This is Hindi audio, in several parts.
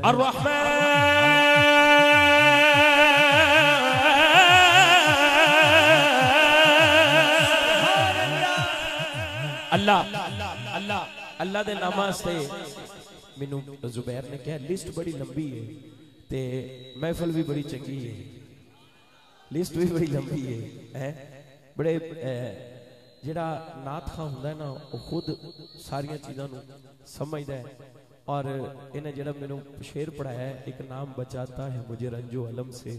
अल्लाह अल्लाह अल्लाह दे नामा से मैनू जुबैर ने कहा लिस्ट बड़ी लंबी है ते महफिल भी बड़ी चंगी है, लिस्ट भी बड़ी लंबी है बड़े जिहड़ा नात खां हुंदा है ना वो खुद सारिया चीज़ों को समझदा है। और इन्हें जिहड़ा मैनू शेर पढ़ाया है, एक नाम बचाता है मुझे रंजो अलम से,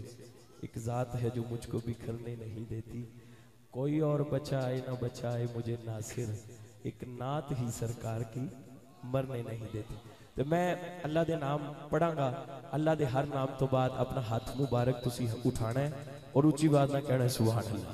एक ज़ात है जो मुझको बिखरने नहीं देती, कोई और बचाए ना बचाए मुझे नासिर, एक नात ही सरकार की मरने नहीं देती। तो मैं अल्लाह दे नाम पढ़ांगा, अल्लाह दे हर नाम तो बाद अपना हाथ मुबारक तुसी उठाना है और ऊंची बात ना कहना है सुभान अल्लाह।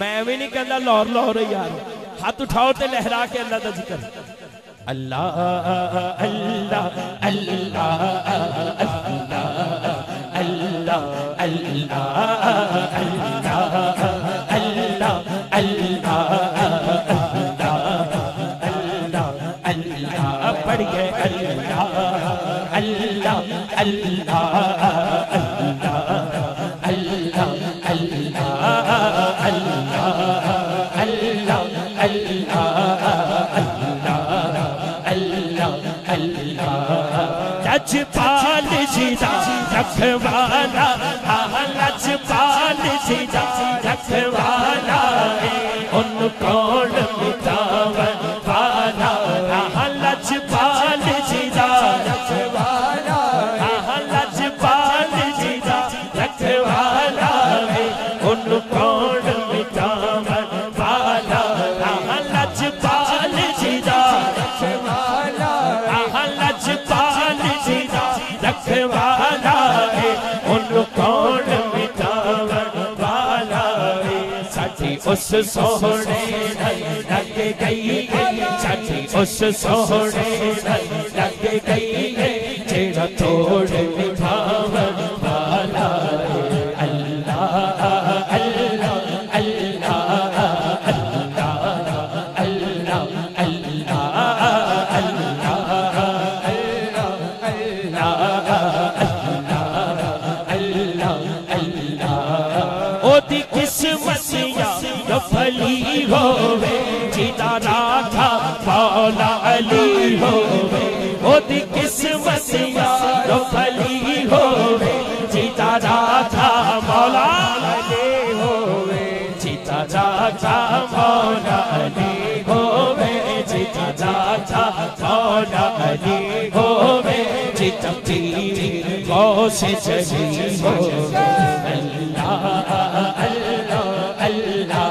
मैं भी नहीं कहता लाहौर लाहौर यार, हाथ उठाओ ते लहरा के अल्लाह दा जिक्र अल्लाह अल्लाह अल्लाह अल्लाह अल्लाह अल्लाह अल्लाह अल्लाह अल्लाह अल्लाह पढ़ गए अल्लाह अल्लाह अल्लाह अल्लाह अल्लाह अल्लाह लजपाल जीदा रखवाला, लजपाल जीदा रखवाला, उन कौन मिटावन वाला, लजपाल जीदा रखवाला, लजपाल जीदा रखवाला, उन कौन मिटावन वाला, लजपाल जीदा रखवाला, लजपाल रखवाला है, उन कौन मिटावन वाला है, साथी उस सोहने लग गई है, साथी उस सोहने लग गई है, तेरा तोड़ मिटावन वाला है, अल्लाह अल्लाह अल्लाह अल्लाह अल्लाह अल्लाह भली होवे जीता राधा मौला अली होवे, ओदी किस्मतिया तो भली होवे जीता राधा मौला अली होवे, जीता राधा मौला अली होवे, जीता राधा मौला अली होवे, जीता तेरी गौ से चली होवे, अल्लाह अल्लाह अल्लाह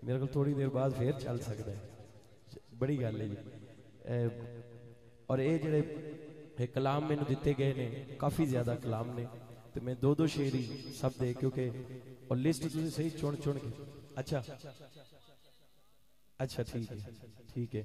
मेरे को थोड़ी देर बाद फिर चल सकता है, बड़ी गल है जी। और ये जड़े कलाम मैंने दिते गए ने काफ़ी ज़्यादा कलाम ने, तो मैं दो दो शेर ही सब दे, क्योंकि और लिस्ट तुम सही चुन चुन के। अच्छा अच्छा ठीक है ठीक है।